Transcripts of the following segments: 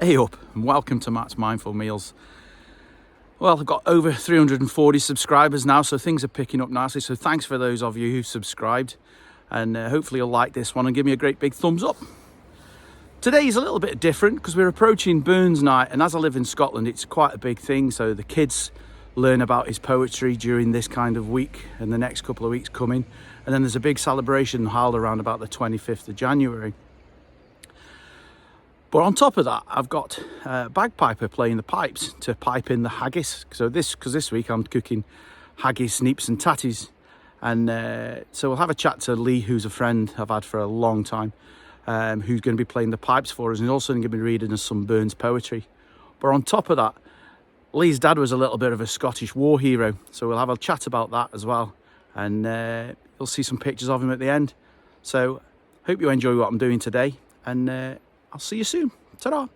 Hey up and welcome to Matt's Mindful Meals. Well, I've got over 340 subscribers now, so things are picking up nicely. So thanks for those of you who've subscribed, and hopefully you'll like this one and give me a great big thumbs up. Today is a little bit different because we're approaching Burns Night, and as I live in Scotland, it's quite a big thing. So the kids learn about his poetry during this kind of week and the next couple of weeks coming. And then there's a big celebration held around about the 25th of January. But on top of that, I've got a bagpiper playing the pipes to pipe in the haggis. So this week I'm cooking haggis, NEEPS and TATTIES. And so we'll have a chat to Lee, who's a friend I've had for a long time, who's going to be playing the pipes for us. And he's also going to be reading us some Burns poetry. But on top of that, Lee's dad was a little bit of a Scottish war hero. So we'll have a chat about that as well. And you'll see some pictures of him at the end. So hope you enjoy what I'm doing today. And I'll see you soon. Ta-da!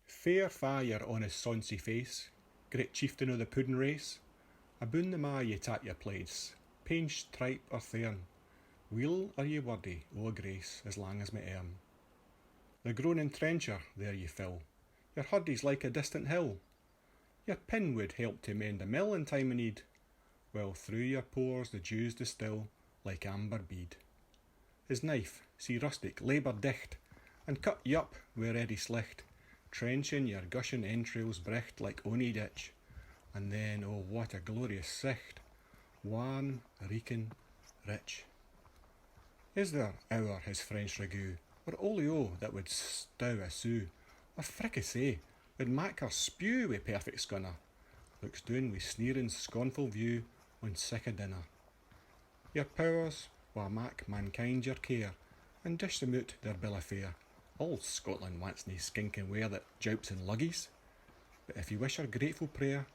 Fair fire on his sonsy face, great chieftain of the puddin' race, aboon the ma ye tat your place, pinch, tripe or thern, weel are ye wordy, o' grace, as lang as me earn. The groaning trencher there ye fill, your hurdy's like a distant hill, your pin would help to mend a mill in time of need, while through your pores the dews distil like amber bead. His knife, see rustic, labour dicht, and cut ye up where ready slicht, trenching your gushing entrails brecht like ony ditch, and then, oh what a glorious sicht, wan, reeking, rich. Is there our his French ragout, or olio that would stow a sou, or fricassee, would mak her spew wi' perfect scunner, looks down wi' sneering scornful view on sic a dinner. Your powers war mak mankind your care, and dish them out their bill of fare. All Scotland wants nae skinking ware that joups in luggies, but if you wish her grateful prayer,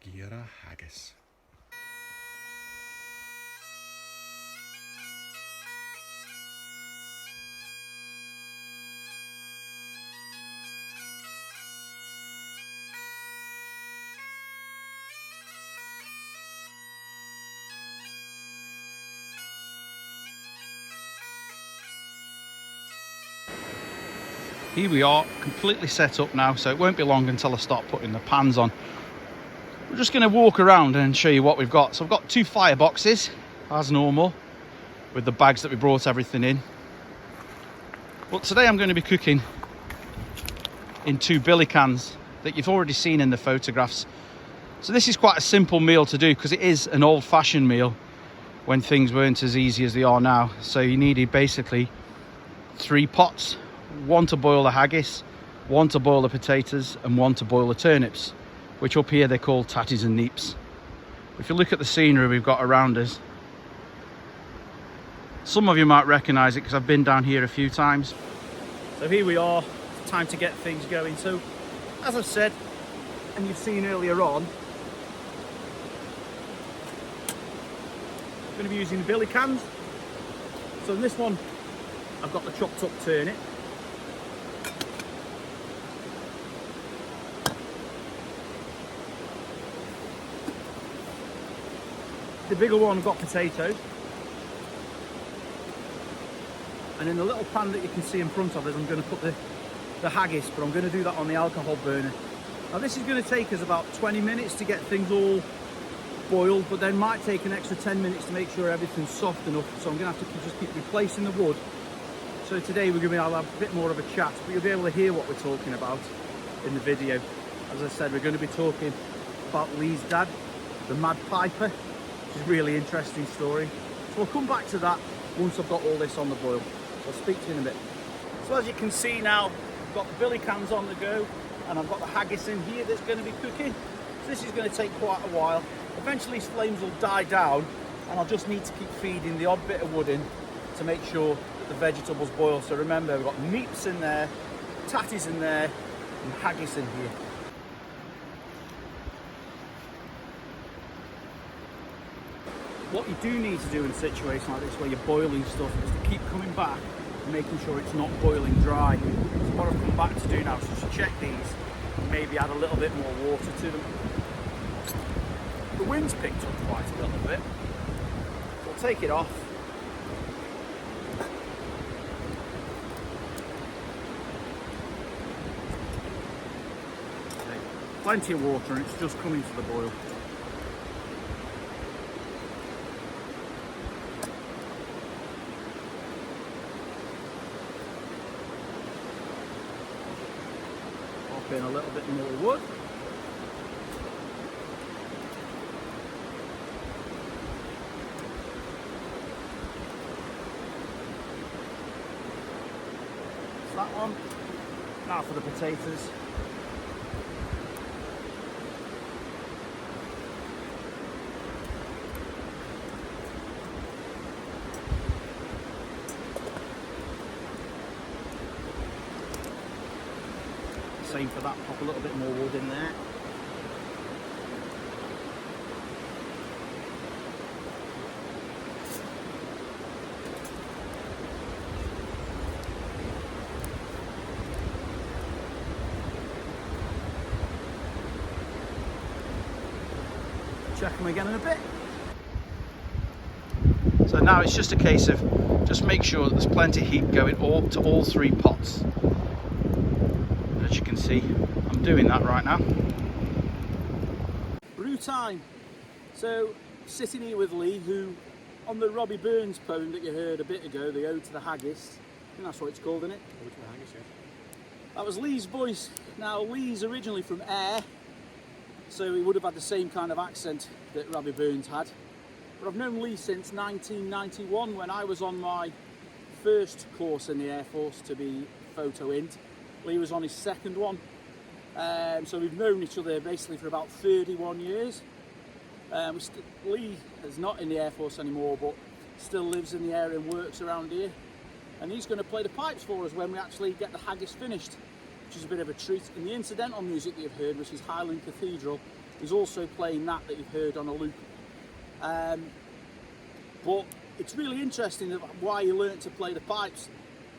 gie her a haggis. Here we are, completely set up now, so it won't be long until I start putting the pans on. We're just going to walk around and show you what we've got. So I've got 2 fireboxes, as normal, with the bags that we brought everything in. But today I'm going to be cooking in 2 billy cans that you've already seen in the photographs. So this is quite a simple meal to do because it is an old-fashioned meal when things weren't as easy as they are now. So you needed basically 3 pots. 1 to boil the haggis, 1 to boil the potatoes, and 1 to boil the turnips, which up here they're called tatties and neeps. If you look at the scenery we've got around us, some of you might recognise it because I've been down here a few times. So here we are, time to get things going. So as I've said, and you've seen earlier on, I'm going to be using the billy cans. So in this one I've got the chopped up turnip. The bigger one, I've got potatoes. And in the little pan that you can see in front of us, I'm going to put the haggis, but I'm going to do that on the alcohol burner. Now this is going to take us about 20 minutes to get things all boiled, but then might take an extra 10 minutes to make sure everything's soft enough. So I'm going to have to just keep replacing the wood. So today we're going to have a bit more of a chat, but you'll be able to hear what we're talking about in the video. As I said, we're going to be talking about Lee's dad, the Mad Piper, which is a really interesting story. So we'll come back to that once I've got all this on the boil. I'll speak to you in a bit. So as you can see now, I've got the billy cans on the go, and I've got the haggis in here that's going to be cooking. So this is going to take quite a while. Eventually these flames will die down, and I'll just need to keep feeding the odd bit of wood in to make sure that the vegetables boil. So remember, we've got NEEPS in there, TATTIES in there, and haggis in here. What you do need to do in a situation like this where you're boiling stuff is to keep coming back and making sure it's not boiling dry. So what I've come back to do now is just check these and maybe add a little bit more water to them. The wind's picked up quite a little bit, so I'll take it off. Okay. Plenty of water and it's just coming to the boil. In a little bit more wood. That's that one. Now for the potatoes. Same for that, pop a little bit more wood in there. Check them again in a bit. So now it's just a case of just make sure that there's plenty of heat going to all three pots. As you can see, I'm doing that right now. Brew time. So, sitting here with Lee, who, on the Robbie Burns poem that you heard a bit ago, the Ode to the Haggis, I think that's what it's called, isn't it? Ode to the Haggis, yeah. That was Lee's voice. Now, Lee's originally from Ayr, so he would have had the same kind of accent that Robbie Burns had. But I've known Lee since 1991, when I was on my first course in the Air Force to be photo int. Lee was on his second one, so we've known each other basically for about 31 years. Lee is not in the Air Force anymore, but still lives in the area and works around here. And he's going to play the pipes for us when we actually get the haggis finished, which is a bit of a treat. And the incidental music that you've heard, which is Highland Cathedral, is also playing that you've heard on a loop. But it's really interesting why he learnt to play the pipes.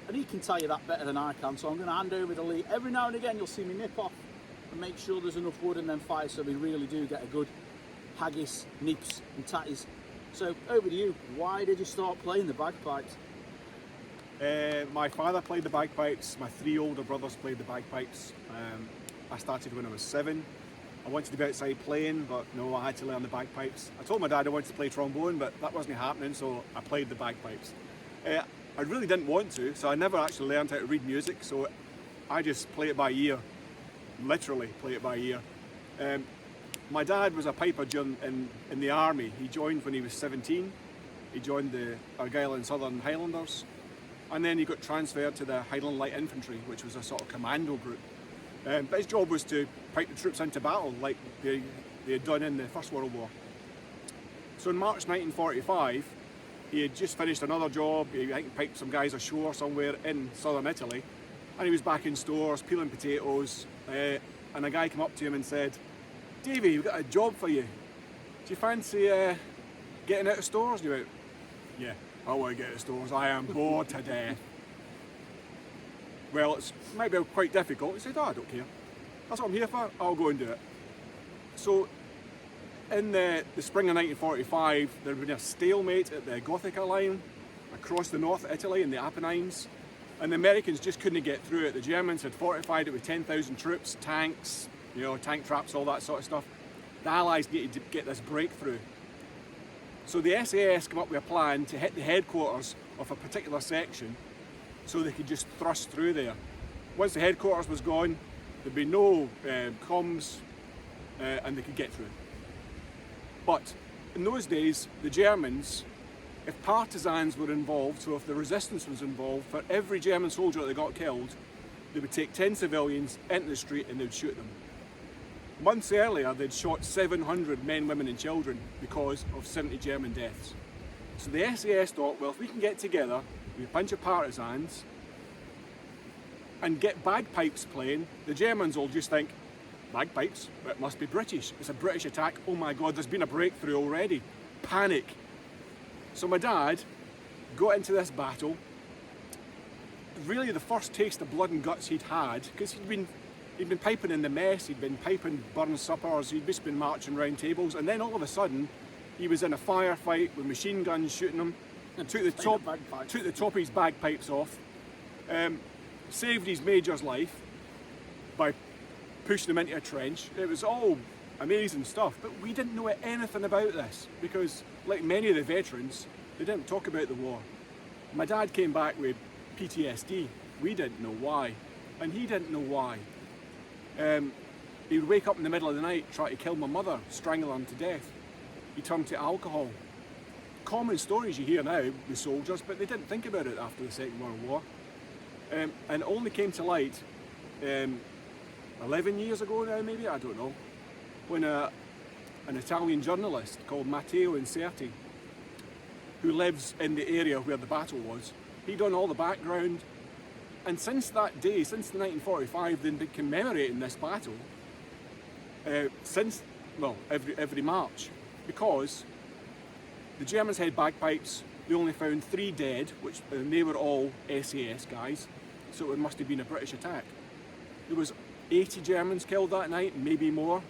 And he can tell you that better than I can, so I'm going to hand over to Lee. Every now and again you'll see me nip off and make sure there's enough wood and then fire, so we really do get a good haggis, NEEPS and tatties. So over to you, why did you start playing the bagpipes? My father played the bagpipes, my three older brothers played the bagpipes. I started when I was 7. I wanted to be outside playing, but no, I had to learn the bagpipes. I told my dad I wanted to play trombone, but that wasn't happening, so I played the bagpipes. I really didn't want to, so I never actually learned how to read music, so I just play it by ear, literally play it by ear. My dad was a piper in the army. He joined when he was 17. He joined the Argyll and Southern Highlanders, and then he got transferred to the Highland Light Infantry, which was a sort of commando group. But his job was to pipe the troops into battle like they had done in the First World War. So in March 1945, he had just finished another job. I think he piped some guys ashore somewhere in southern Italy, and he was back in stores peeling potatoes, and a guy came up to him and said, "Davey, we've got a job for you. Do you fancy getting out of stores?" And he went, "Yeah, I want to get out of stores. I am bored to death." "Well, it's maybe quite difficult." He said, "Oh, I don't care. That's what I'm here for. I'll go and do it." So in the spring of 1945, there had been a stalemate at the Gothica line across the north of Italy in the Apennines, and the Americans just couldn't get through it. The Germans had fortified it with 10,000 troops, tanks, tank traps, all that sort of stuff. The Allies needed to get this breakthrough. So the SAS came up with a plan to hit the headquarters of a particular section so they could just thrust through there. Once the headquarters was gone, there'd be no comms, and they could get through. But in those days, the Germans if partisans were involved, so if the resistance was involved, for every German soldier that got killed, they would take 10 civilians into the street and they would shoot them. Months earlier, they'd shot 700 men, women and children because of 70 German deaths. So the SAS thought, well, if we can get together with a bunch of partisans and get bagpipes playing, the Germans will just think, bagpipes? It must be British. It's a British attack. Oh my God, there's been a breakthrough already. Panic. So my dad got into this battle. Really the first taste of blood and guts he'd had, because he'd been piping in the mess, he'd been piping Burns suppers, he'd just been marching round tables, and then all of a sudden he was in a firefight with machine guns shooting him, and took the top of his bagpipes off, saved his major's life by pushing him into a trench. It was all amazing stuff, but we didn't know anything about this because, like many of the veterans, they didn't talk about the war. My dad came back with PTSD. We didn't know why, and he didn't know why. He would wake up in the middle of the night, try to kill my mother, strangle her to death. He turned to alcohol. Common stories you hear now with soldiers, but they didn't think about it after the Second World War. And it only came to light 11 years ago now, maybe, I don't know, when an Italian journalist called Matteo Incerti, who lives in the area where the battle was, he'd done all the background, and since that day, since 1945, they've been commemorating this battle every March, because the Germans had bagpipes. They only found 3 dead, and they were all SAS guys, so it must have been a British attack. There was 80 Germans killed that night, maybe more.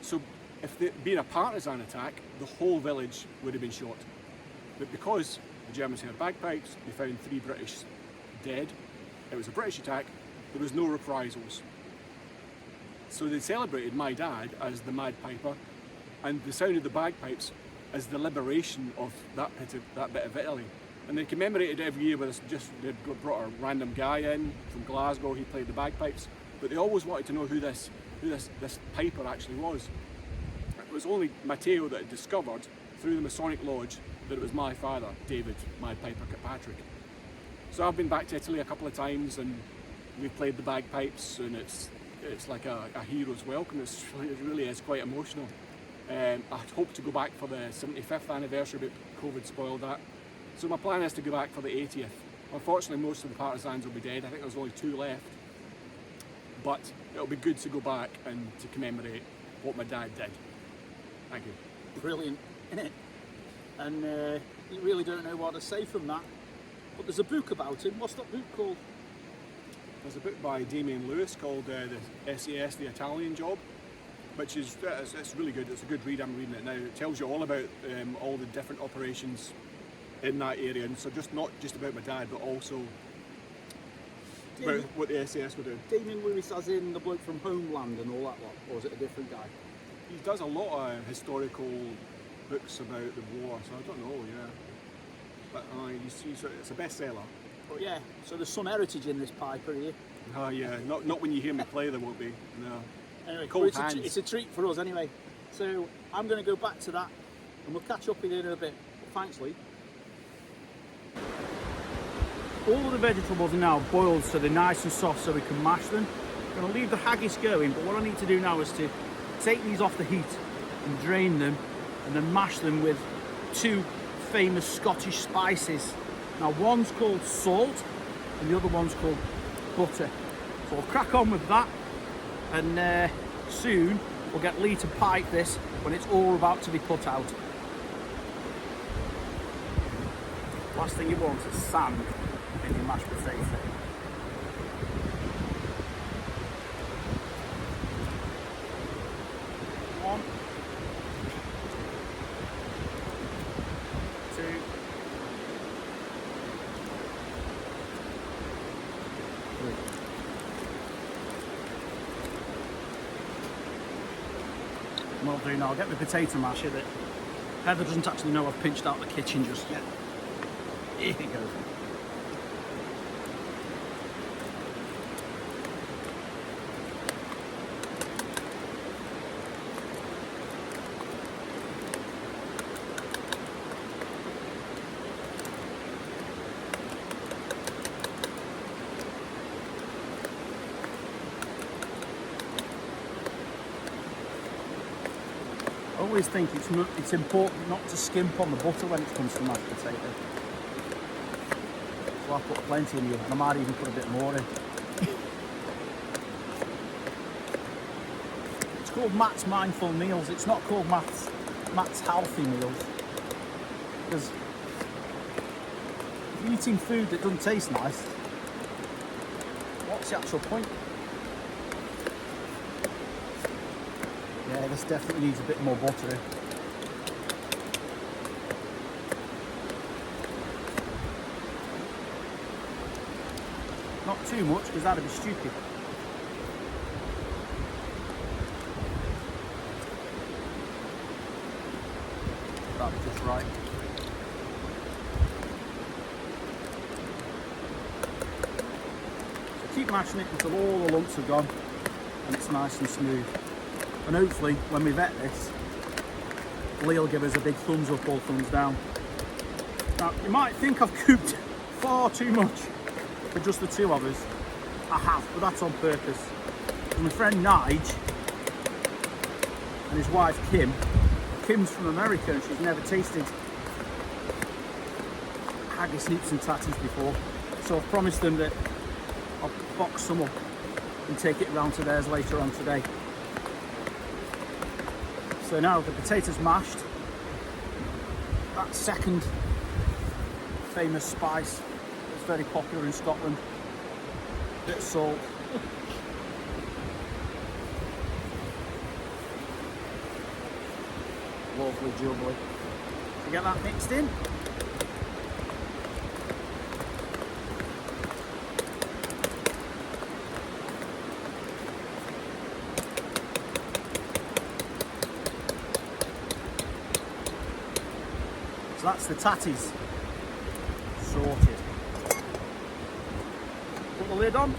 So if it had been a partisan attack, the whole village would have been shot. But because the Germans had bagpipes, they found 3 British dead. It was a British attack, there was no reprisals. So they celebrated my dad as the Mad Piper, and the sound of the bagpipes as the liberation of that bit of Italy. And they commemorated it every year with they brought a random guy in from Glasgow, he played the bagpipes, but they always wanted to know who this piper actually was. It was only Matteo that had discovered through the Masonic Lodge that it was my father, David, my Piper KIRKPATRICK. So I've been back to Italy a couple of times and we've played the bagpipes, and it's like a hero's welcome. It really is quite emotional. I hope to go back for the 75th anniversary, but COVID spoiled that. So my plan is to go back for the 80th. Unfortunately, most of the partisans will be dead. I think there's only 2 left. But it'll be good to go back and to commemorate what my dad did. Thank you. Brilliant, innit? And you really don't know what to say from that. But there's a book about him. What's that book called? There's a book by Damien Lewis called the SAS, The Italian Job, which is it's really good. It's a good read. I'm reading it now. It tells you all about all the different operations in that area, and so not just about my dad, but also about what the SAS were doing. Damien Lewis as in the bloke from Homeland and all that lot, or is it a different guy? He does a lot of historical books about the war, so I don't know, yeah. But it's a bestseller. But yeah, so there's some heritage in this piper here. Oh yeah, not when you hear me play there won't be, no. Anyway, Cold well, hands. it's a treat for us anyway. So I'm going to go back to that and we'll catch up with you in a bit. Thanks, Lee. All of the vegetables are now boiled so they're nice and soft so we can mash them. I'm going to leave the haggis going, but what I need to do now is to take these off the heat and drain them and then mash them with 2 famous Scottish spices. Now one's called salt and the other one's called butter. So we'll crack on with that, and soon we'll get Lee to pipe this when it's all about to be put out. Last thing you want is sand in your mashed potato. One, 2, 3. What I'll do now, I'll get the potato masher that Heather doesn't actually know I've pinched out the kitchen just yet. Here you go. always think it's important not to skimp on the butter when it comes to mashed potato. So I put plenty in here, and I might even put a bit more in. It's called Matt's Mindful Meals. It's not called Matt's Healthy Meals. Because if you're eating food that doesn't taste nice, what's the actual point? Yeah, this definitely needs a bit more butter. Not too much, because that'd be stupid. That'd be just right. So keep mashing it until all the lumps are gone and it's nice and smooth. And hopefully, when we vet this, Lee will give us a big thumbs up or thumbs down. Now, you might think I've cooked far too much for just the two of us. I have, but that's on purpose. My friend Nige and his wife Kim. Kim's from America and she's never tasted Haggis, NEEPS and TATTIES before. So I've promised them that I'll box some up and take it round to theirs later on today. So now the potatoes mashed, that second famous spice that's very popular in Scotland, bit of salt. Lovely jubbly. So get that mixed in. So that's the tatties sorted. Put the lid on.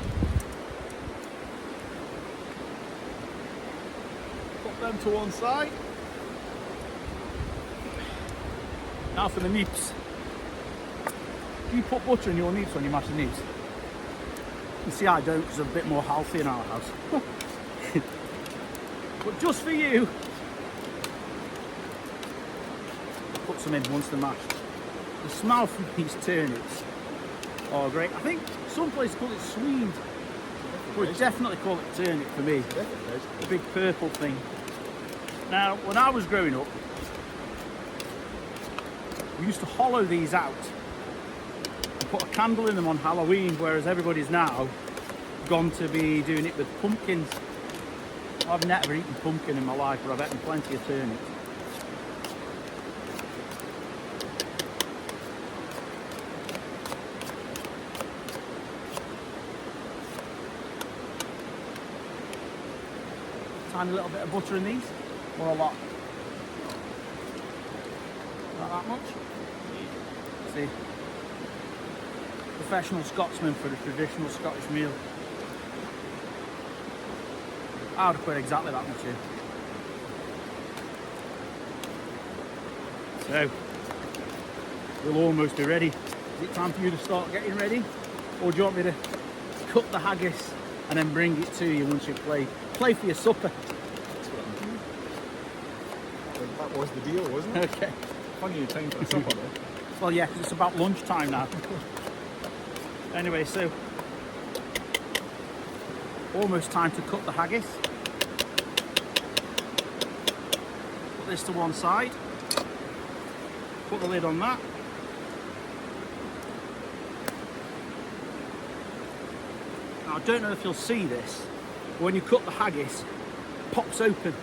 Put them to one side. Now for the NEEPS. Do you put butter in your NEEPS when you mash the NEEPS? You see I don't, because I'm a bit more healthy in our house. But just for you, put some in once they're mashed. The smell from these turnips are great. I think some places call it swede. But definitely call it turnip for me. The big purple thing. Now, when I was growing up, we used to hollow these out and put a candle in them on Halloween, whereas everybody's now gone to be doing it with pumpkins. I've never eaten pumpkin in my life, but I've eaten plenty of turnips. Tiny little bit of butter in these, or a lot? Not that much. See, professional Scotsman for the traditional Scottish meal. I would put exactly that much in. So, we'll almost be ready. Is it time for you to start getting ready? Or do you want me to cut the haggis and then bring it to you once you've played? Play for your supper. That was the deal, wasn't it? Okay. Funny time for supper though. Well, yeah, because it's about lunchtime now. Anyway, so almost time to cut the haggis. Put this to one side. Put the lid on that. Now, I don't know if you'll see this, but when you cut the haggis, it pops open.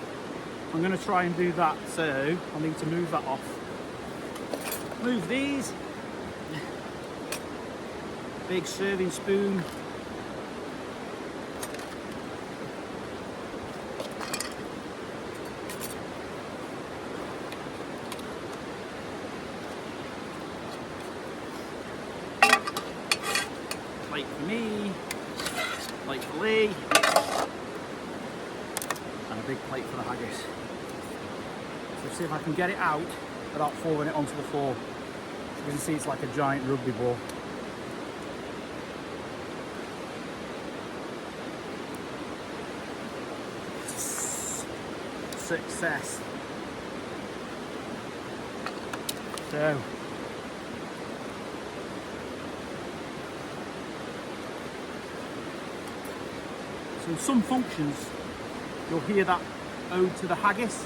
I'm going to try and do that, so I need to move that off. Move these. Big serving spoon. Plate for me. Plate for Lee. And a big plate for the haggis. So see if I can get it out without falling it onto the floor. You can see it's like a giant rugby ball. Success. So in some functions, you'll hear that ode to the haggis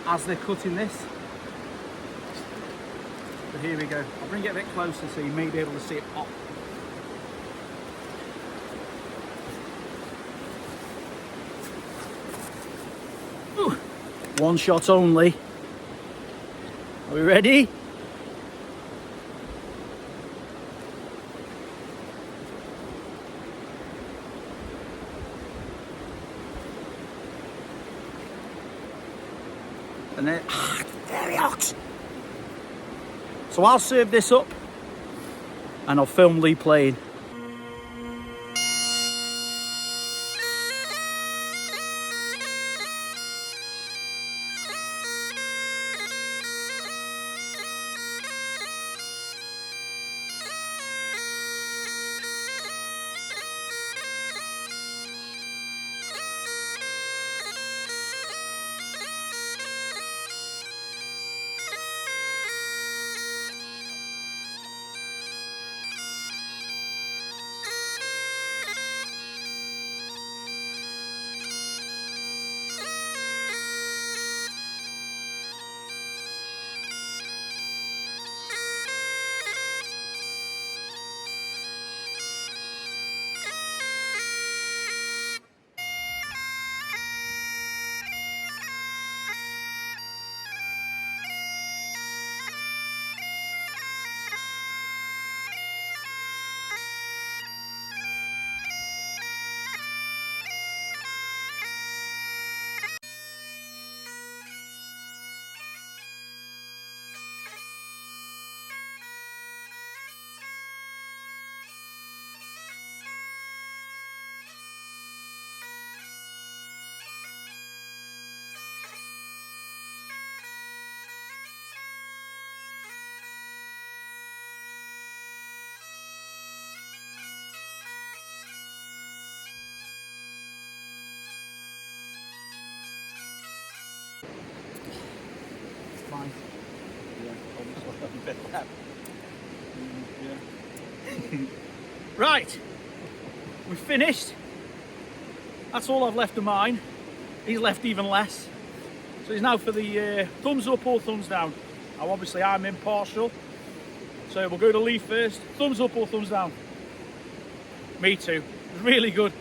as they're cutting this. But here we go. I'll bring it a bit closer so you may be able to see it pop. Ooh. One shot only. Are we ready? And then, very hot. So I'll serve this up and I'll film Lee playing. Fine. Right, we've finished. That's all I've left of mine. He's left even less. So it's now for the thumbs up or thumbs down. Now obviously I'm impartial, so we'll go to Lee first. Thumbs up or thumbs down? Me too. Really good.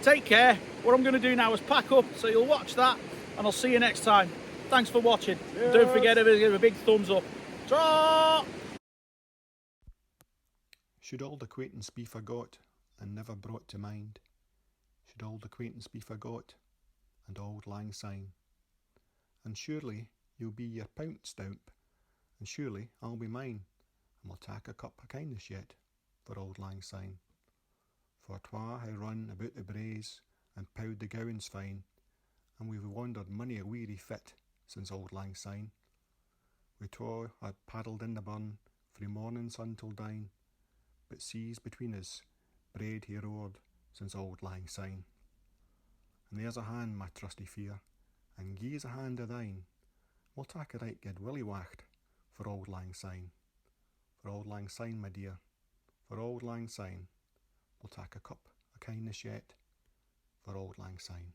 Take care. What I'm going to do now is pack up, so you'll watch that, and I'll see you next time. Thanks for watching. Yes. Don't forget to give a big thumbs up. Ta! Should old acquaintance be forgot and never brought to mind? Should old acquaintance be forgot and auld lang syne? And surely you'll be your pount stump, and surely I'll be mine, and we'll tak a cup of kindness yet for auld lang syne. For twa hae run about the braes and powed the gowans fine, and we've wandered mony a weary fit since auld lang syne. We twa had paddled in the burn frae morning sun till dine, but seas between us braid hae roared since auld lang syne. And there's a hand, my trusty fear, and gie's a hand of thine. We'll tak a right good willy wacht for auld lang syne. For auld lang syne, my dear, for auld lang syne. We'll tak a cup of kindness yet for auld lang syne.